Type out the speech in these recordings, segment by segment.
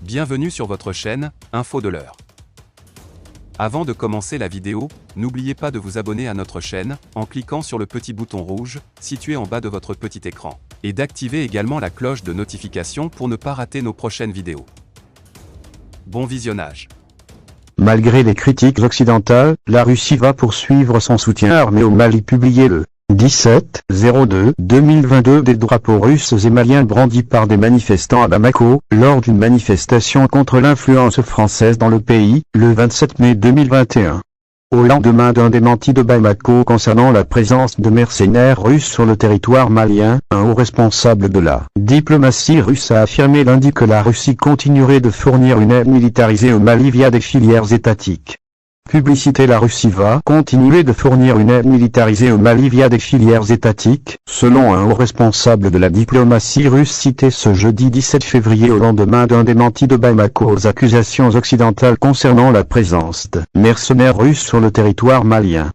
Bienvenue sur votre chaîne, Info de l'heure. Avant de commencer la vidéo, n'oubliez pas de vous abonner à notre chaîne, en cliquant sur le petit bouton rouge, situé en bas de votre petit écran, et d'activer également la cloche de notification pour ne pas rater nos prochaines vidéos. Bon visionnage. Malgré les critiques occidentales, la Russie va poursuivre son soutien armé au Mali. Publié le 17/02/2022, des drapeaux russes et maliens brandis par des manifestants à Bamako, lors d'une manifestation contre l'influence française dans le pays, le 27 mai 2021. Au lendemain d'un démenti de Bamako concernant la présence de mercenaires russes sur le territoire malien, un haut responsable de la diplomatie russe a affirmé lundi que la Russie continuerait de fournir une aide militarisée au Mali via des filières étatiques. Publicité: la Russie va continuer de fournir une aide militarisée au Mali via des filières étatiques, selon un haut responsable de la diplomatie russe cité ce jeudi 17 février au lendemain d'un démenti de Bamako aux accusations occidentales concernant la présence de mercenaires russes sur le territoire malien.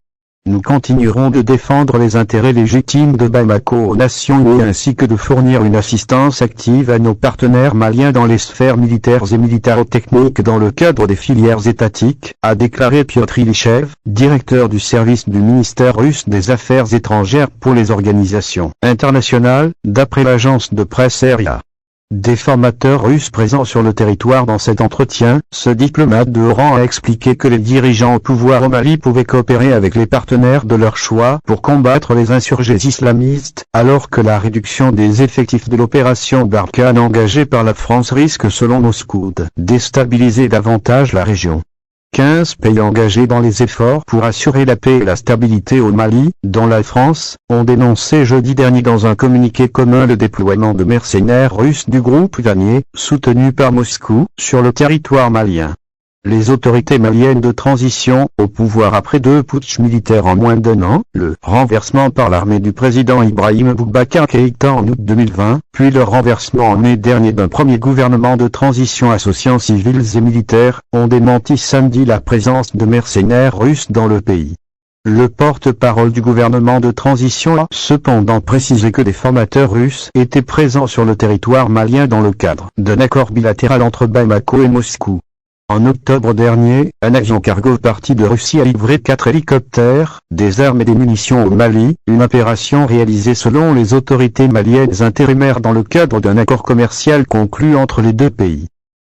Nous continuerons de défendre les intérêts légitimes de Bamako aux Nations Unies ainsi que de fournir une assistance active à nos partenaires maliens dans les sphères militaires et militaro-techniques dans le cadre des filières étatiques, a déclaré Piotr Ilychev, directeur du service du ministère russe des Affaires étrangères pour les organisations internationales, d'après l'agence de presse RIA. Des formateurs russes présents sur le territoire dans cet entretien, ce diplomate de haut rang a expliqué que les dirigeants au pouvoir au Mali pouvaient coopérer avec les partenaires de leur choix pour combattre les insurgés islamistes, alors que la réduction des effectifs de l'opération Barkhane engagée par la France risque selon Moscou de déstabiliser davantage la région. 15 pays engagés dans les efforts pour assurer la paix et la stabilité au Mali, dont la France, ont dénoncé jeudi dernier dans un communiqué commun le déploiement de mercenaires russes du groupe Wagner, soutenu par Moscou, sur le territoire malien. Les autorités maliennes de transition, au pouvoir après 2 putschs militaires en moins d'1 an, le renversement par l'armée du président Ibrahim Boubacar Keïta en août 2020, puis le renversement en mai dernier d'un premier gouvernement de transition associant civils et militaires, ont démenti samedi la présence de mercenaires russes dans le pays. Le porte-parole du gouvernement de transition a cependant précisé que des formateurs russes étaient présents sur le territoire malien dans le cadre d'un accord bilatéral entre Bamako et Moscou. En octobre dernier, un avion cargo parti de Russie a livré 4 hélicoptères, des armes et des munitions au Mali, une opération réalisée selon les autorités maliennes intérimaires dans le cadre d'un accord commercial conclu entre les deux pays.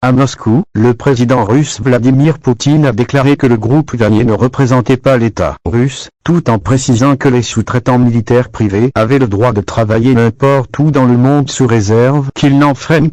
À Moscou, le président russe Vladimir Poutine a déclaré que le groupe Wagner ne représentait pas l'État russe, tout en précisant que les sous-traitants militaires privés avaient le droit de travailler n'importe où dans le monde sous réserve qu'ils n'enfreignent